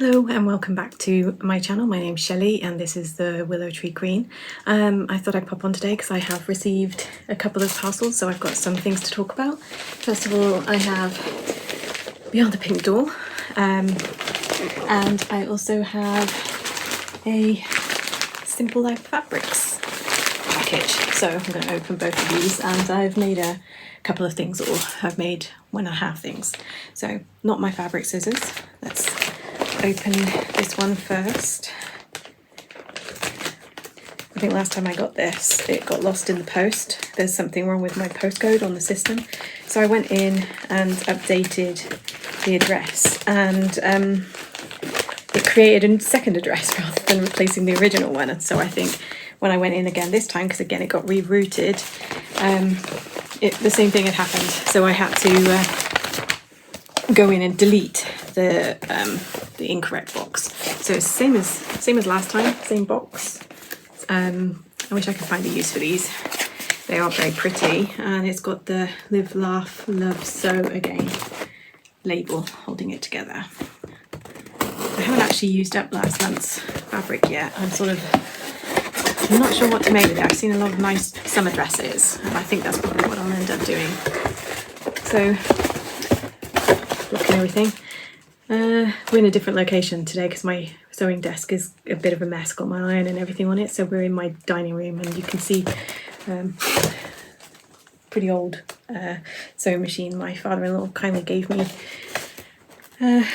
Hello and welcome back to my channel. My name's Shelley and this is the Willow Tree Queen. I thought I'd pop on today because I have received a couple of parcels, so I've got some things to talk about. First of all, I have Beyond the Pink Door, and I also have a Simple Life Fabrics package. So I'm going to open both of these, and I've made a couple of things, or I've made 1.5 things. So not my fabric scissors. Let's open this one first. I think last time I got this, it got lost in the post. There's something wrong with my postcode on the system. So I went in and updated the address, and it created a second address rather than replacing the original one. And so I think when I went in again this time, because again it got rerouted, the same thing had happened. So I had to go in and delete the incorrect box. So it's same as last time, same box. I wish I could find a use for these. They are very pretty, and it's got the Live, Laugh, Love, Sew Again label holding it together. I haven't actually used up last month's fabric yet. I'm not sure what to make with it. I've seen a lot of nice summer dresses, and I think that's probably what I'll end up doing. So, look and everything. We're in a different location today because my sewing desk is a bit of a mess, got my iron and everything on it. So we're in my dining room, and you can see pretty old sewing machine my father-in-law kindly gave me.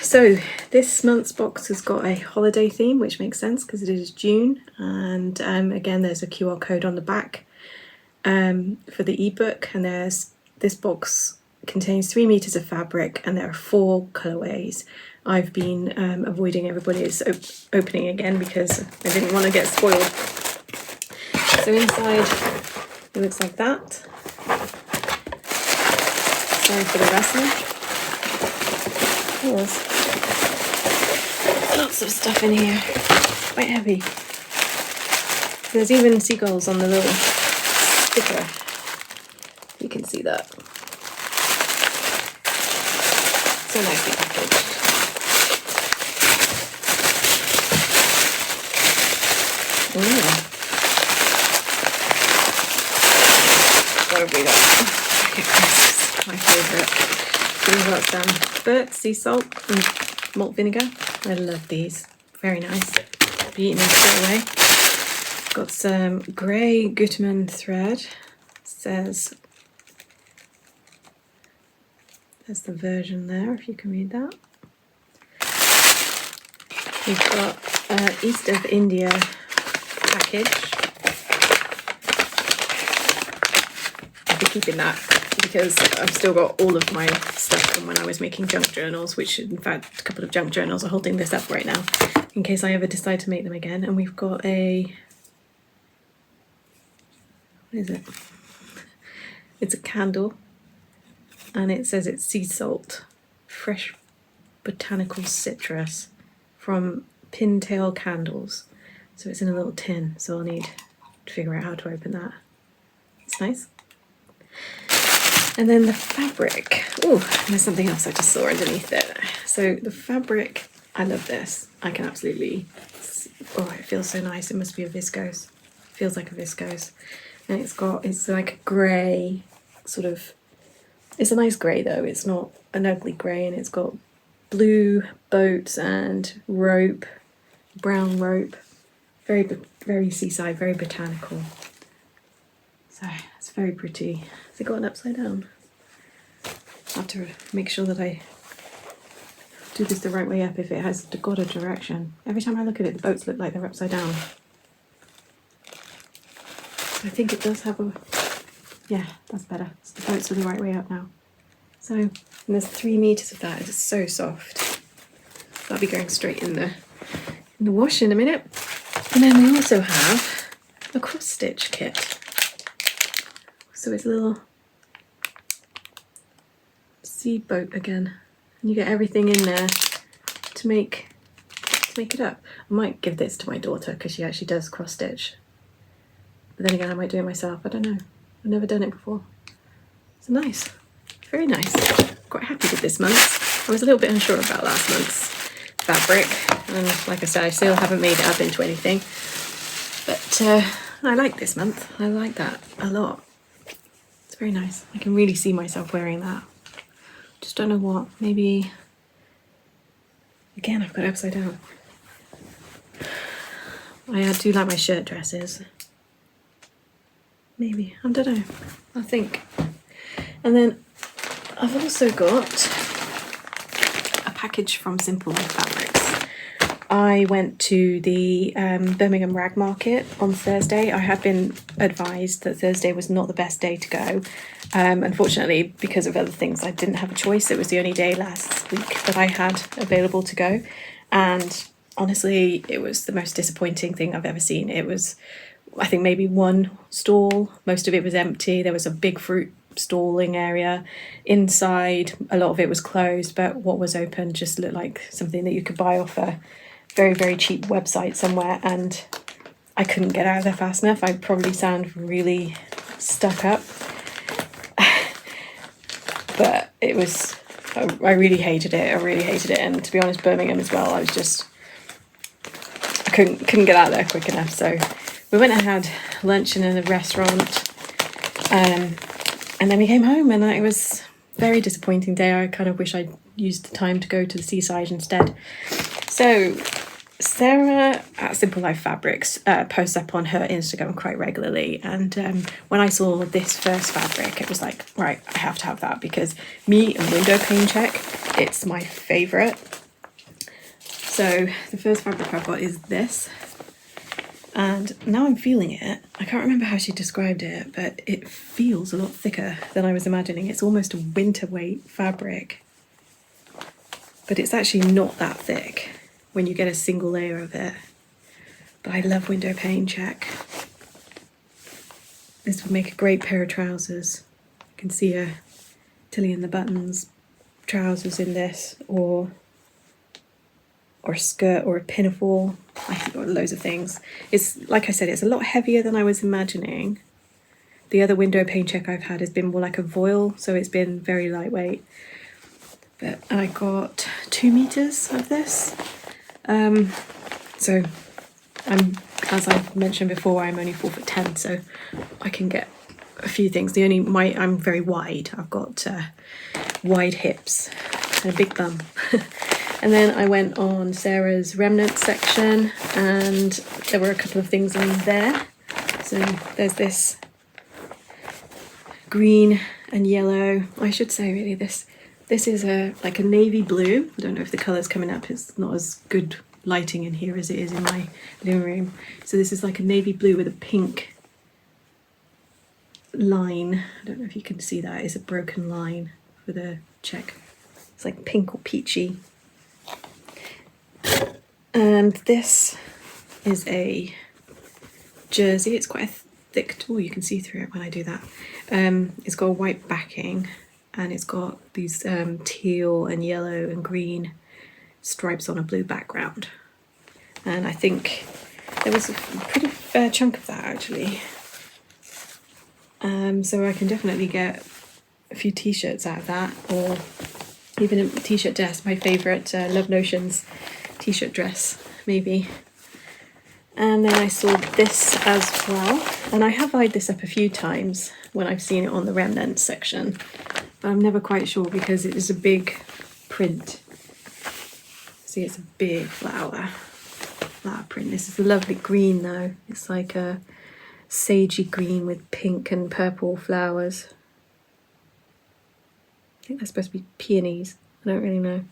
So this month's box has got a holiday theme, which makes sense because it is June, and again there's a QR code on the back for the ebook, and this box contains 3 meters of fabric, and there are 4 colorways. I've been avoiding everybody's opening again because I didn't want to get spoiled. So inside it looks like that. Sorry for the rustling. There's lots of stuff in here, quite heavy. There's even seagulls on the little sticker. You can see that. So nicely packaged. Ooh. What have we got? This is my favourite. So we've got some Burt sea salt and malt vinegar. I love these. Very nice. Be eating them straight away. Got some grey Gutmann thread. Says there's the version there, if you can read that. We've got East of India package. I'll be keeping that because I've still got all of my stuff from when I was making junk journals, which in fact a couple of junk journals are holding this up right now in case I ever decide to make them again. And we've got what is it? It's a candle, and it says it's sea salt, fresh botanical citrus from Pintail Candles. So it's in a little tin, so I'll need to figure out how to open that. It's nice. And then the fabric. Oh, there's something else I just saw underneath it. So the fabric, I love this. I can absolutely, it feels so nice. It must be a viscose. It feels like a viscose. And it's like a grey sort of, it's a nice grey though. It's not an ugly grey, and it's got blue boats and rope, brown rope. Very, very seaside, very botanical. So it's very pretty. Has it got an upside down? I have to make sure that I do this the right way up if it has got a direction. Every time I look at it, the boats look like they're upside down. I think it does have yeah, that's better. So the boats are the right way up now. So, and there's 3 meters of that. It's so soft. That'll be going straight in the wash in a minute. And then we also have a cross stitch kit. So it's a little sea boat again, and you get everything in there to make it up. I might give this to my daughter because she actually does cross stitch. But then again, I might do it myself. I don't know. I've never done it before. It's nice. Very nice. Quite happy with this month. I was a little bit unsure about last month's fabric, and like I said, I still haven't made it up into anything, but I like this month. I like that a lot. It's very nice. I can really see myself wearing that. Just don't know what. Maybe, again, I've got it upside down. I do like my shirt dresses. Maybe, I don't know. I think. And then I've also got a package from Simple Fabrics. I went to the Birmingham rag market on Thursday. I had been advised that Thursday was not the best day to go. Unfortunately, because of other things, I didn't have a choice. It was the only day last week that I had available to go. And honestly, it was the most disappointing thing I've ever seen. It was, I think, maybe one stall. Most of it was empty. There was a big fruit stalling area. Inside, a lot of it was closed, but what was open just looked like something that you could buy off a very, very cheap website somewhere, and I couldn't get out of there fast enough. I probably sound really stuck up, but it was, I really hated it. I really hated it. And to be honest, Birmingham as well, I couldn't get out there quick enough. So we went and had lunch in a restaurant, and then we came home, and it was a very disappointing day. I kind of wish I'd used the time to go to the seaside instead. So Sarah at Simple Life Fabrics posts up on her Instagram quite regularly, and when I saw this first fabric, it was like, right, I have to have that, because me and window pane check, it's my favourite. So the first fabric I've got is this, and now I'm feeling it. I can't remember how she described it, but it feels a lot thicker than I was imagining. It's almost a winter weight fabric, but it's actually not that thick when you get a single layer of it. But I love window pane check. This would make a great pair of trousers. You can see a Tilly and the Buttons trousers in this, or a skirt, or a pinafore. I think loads of things. It's, like I said, it's a lot heavier than I was imagining. The other window pane check I've had has been more like a voile, so it's been very lightweight. But I got 2 meters of this. So as I've mentioned before, I'm only 4'10", so I can get a few things. I'm very wide. I've got wide hips and a big bum. And then I went on Sarah's remnant section, and there were a couple of things in there. So there's this green and yellow. I should say really this is like a navy blue. I don't know if the colour's coming up. It's not as good lighting in here as it is in my living room. So this is like a navy blue with a pink line. I don't know if you can see that. It's a broken line for the check. It's like pink or peachy. And this is a jersey. It's quite a thick, oh, you can see through it when I do that. It's got a white backing, and it's got these teal and yellow and green stripes on a blue background. And I think there was a pretty fair chunk of that actually. So I can definitely get a few t-shirts out of that, or even a t-shirt dress. My favourite Love Notions t-shirt dress, maybe. And then I saw this as well, and I have eyed this up a few times when I've seen it on the remnant section, but I'm never quite sure because it is a big print. See, it's a big flower print. This is a lovely green though. It's like a sagey green with pink and purple flowers. I think they're supposed to be peonies. I don't really know.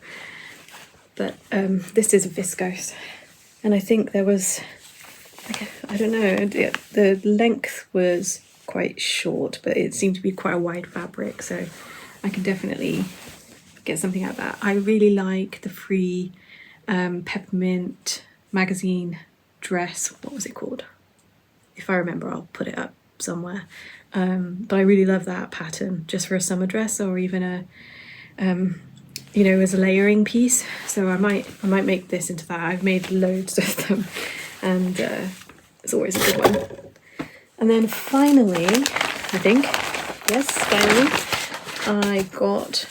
But this is a viscose, and I think there was, I don't know, the length was quite short, but it seemed to be quite a wide fabric, so I can definitely get something out of that. I really like the free peppermint magazine dress. What was it called? If I remember, I'll put it up somewhere. But I really love that pattern just for a summer dress, or even a you know, as a layering piece. So I might make this into that. I've made loads of them, and it's always a good one. And then finally, I think, yes, finally, I got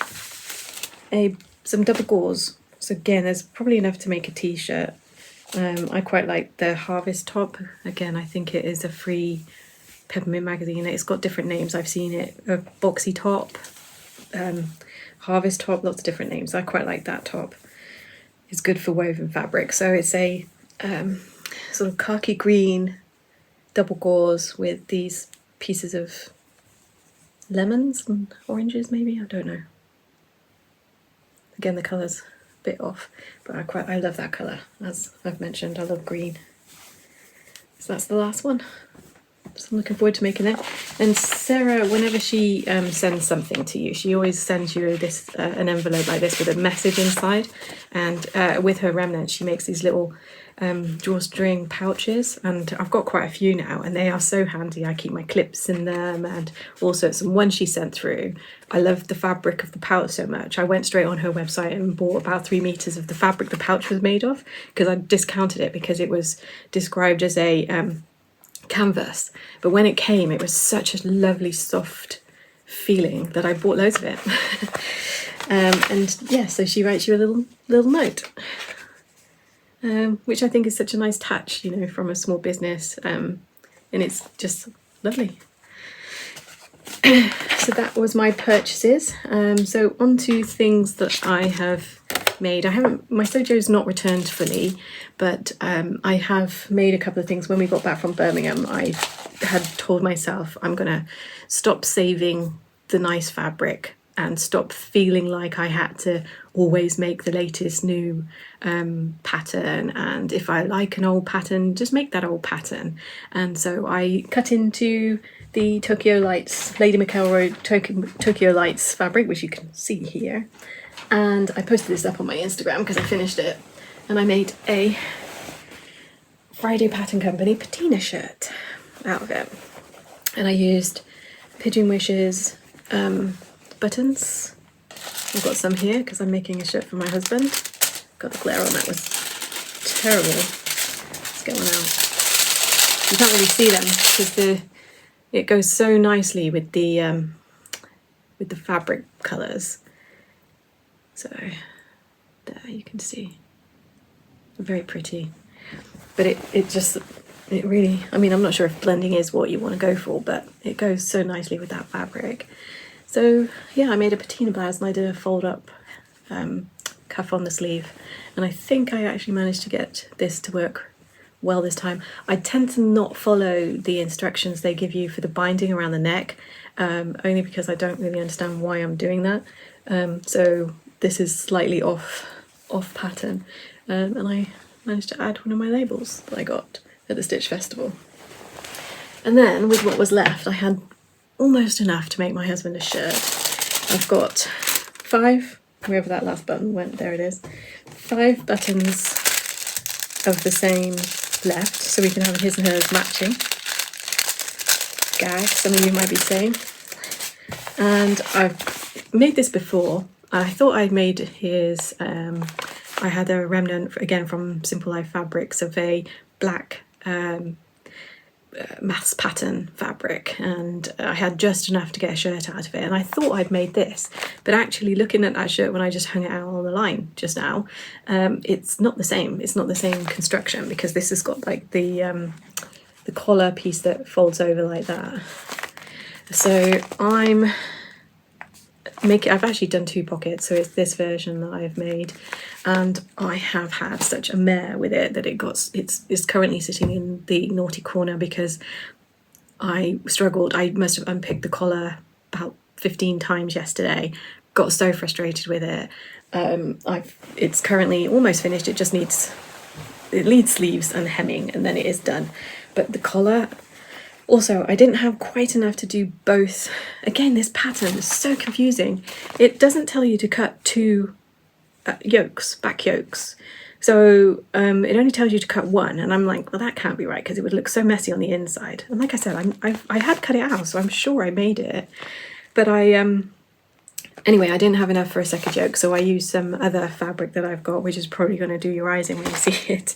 some double gauze. So again, there's probably enough to make a t-shirt. I quite like the Harvest top. Again, I think it is a free Peppermint magazine. It's got different names. I've seen it, a boxy top, Harvest top, lots of different names. I quite like that top. It's good for woven fabric. So it's a sort of khaki green double gauze with these pieces of lemons and oranges, maybe, I don't know. Again, the colour's a bit off, but I love that colour. As I've mentioned, I love green. So that's the last one. So I'm looking forward to making it. And Sarah, whenever she sends something to you, she always sends you this an envelope like this with a message inside. And with her remnants, she makes these little drawstring pouches, and I've got quite a few now, and they are so handy. I keep my clips in them and all sorts. And one she sent through, I loved the fabric of the pouch so much, I went straight on her website and bought about 3 meters of the fabric the pouch was made of, because I discounted it because it was described as a canvas, but when it came, it was such a lovely soft feeling that I bought loads of it. And yeah, so she writes you a little note, which I think is such a nice touch, you know, from a small business, and it's just lovely. So that was my purchases. So on to things that I have made. My sojo's not returned fully, but I have made a couple of things. When we got back from Birmingham, I had told myself I'm gonna stop saving the nice fabric and stop feeling like I had to always make the latest new pattern, and if I like an old pattern, just make that old pattern. And so I cut into the Tokyo Lights, Lady McElroy Tokyo Lights fabric, which you can see here, and I posted this up on my Instagram because I finished it, and I made a Friday Pattern Company patina shirt out of it. And I used Pigeon Wishes buttons. I've got some here because I'm making a shirt for my husband. God, the glare on that was terrible. Let's get one out. You can't really see them because it goes so nicely with the fabric colours. So there you can see. Very pretty. But it really, I mean, I'm not sure if blending is what you want to go for, but it goes so nicely with that fabric. So yeah, I made a patina blouse and I did a fold up cuff on the sleeve, and I think I actually managed to get this to work well this time. I tend to not follow the instructions they give you for the binding around the neck, only because I don't really understand why I'm doing that. So this is slightly off pattern, and I managed to add one of my labels that I got at the Stitch Festival. And then with what was left, I had almost enough to make my husband a shirt. I've got 5, wherever that last button went, there it is, 5 buttons of the same left, so we can have his and hers matching. Gag, some of you might be saying. And I've made this before. I thought I'd made his, I had a remnant, again from Simple Life Fabrics, of a black mass pattern fabric, and I had just enough to get a shirt out of it, and I thought I'd made this, but actually looking at that shirt when I just hung it out on the line just now, it's not the same. It's not the same construction, because this has got like the collar piece that folds over like that. So I've actually done 2 pockets, so it's this version that I've made, and I have had such a mare with it that it's currently sitting in the naughty corner because I struggled. I must have unpicked the collar about 15 times yesterday, got so frustrated with it. It's currently almost finished. It needs sleeves and hemming, and then it is done. But the collar, also, I didn't have quite enough to do both. Again, this pattern is so confusing. It doesn't tell you to cut 2 yokes, back yokes. So it only tells you to cut 1, and I'm like, well, that can't be right because it would look so messy on the inside. And like I said, I had cut it out, so I'm sure I made it. But anyway, I didn't have enough for a second yoke, so I used some other fabric that I've got, which is probably going to do your eyes in when you see it.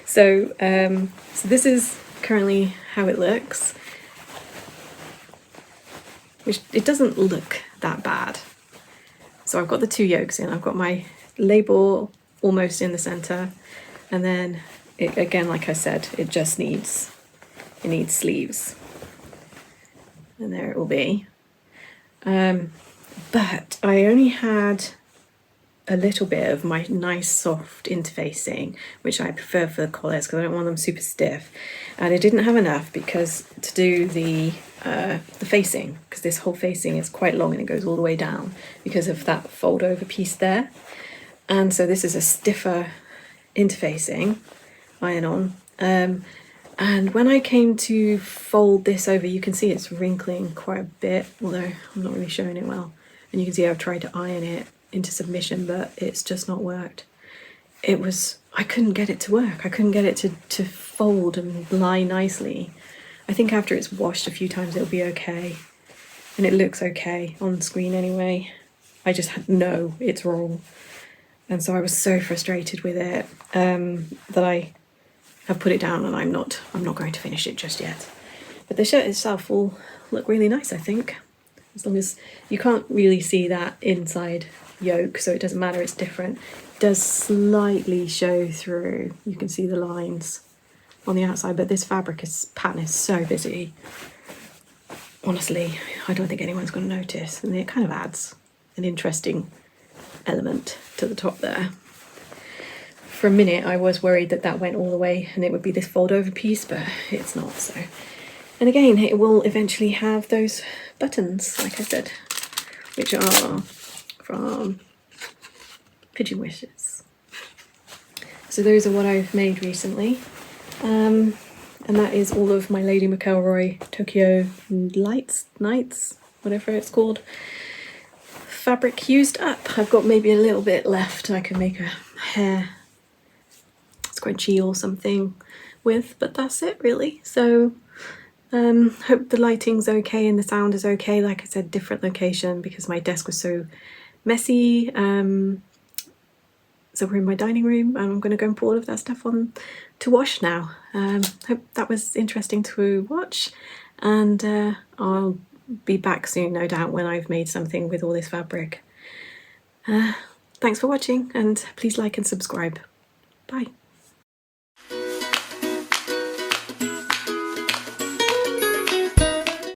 So, so this is currently how it looks, which it doesn't look that bad. So I've got the 2 yokes in, I've got my label almost in the center, and then it, again, like I said, it just needs sleeves, and there it will be. But I only had a little bit of my nice soft interfacing, which I prefer for the collars because I don't want them super stiff, and I didn't have enough because to do the facing, because this whole facing is quite long and it goes all the way down because of that fold over piece there. And so this is a stiffer interfacing iron on, and when I came to fold this over, you can see it's wrinkling quite a bit, although I'm not really showing it well, and you can see I've tried to iron it into submission, but it's just not worked. I couldn't get it to work. I couldn't get it to fold and lie nicely. I think after it's washed a few times it'll be okay, and it looks okay on screen anyway. I just know it's wrong, and so I was so frustrated with it that I have put it down, and I'm not going to finish it just yet. But the shirt itself will look really nice, I think, as long as you can't really see that inside yoke, so it doesn't matter, it's different. It does slightly show through, you can see the lines on the outside, but this pattern is so busy. Honestly, I don't think anyone's going to notice, and it kind of adds an interesting element to the top there. For a minute I was worried that went all the way and it would be this fold over piece, but it's not. So, and again, it will eventually have those buttons, like I said, which are from Pigeon Wishes. So those are what I've made recently, and that is all of my Lady McElroy Tokyo Nights, whatever it's called, fabric used up. I've got maybe a little bit left I can make a hair scrunchie or something with, but that's it really. So hope the lighting's okay and the sound is okay. Like I said, different location because my desk was so messy. So we're in my dining room and I'm going to go and put all of that stuff on to wash now. Hope that was interesting to watch, and I'll be back soon, no doubt, when I've made something with all this fabric. Thanks for watching, and please like and subscribe. Bye.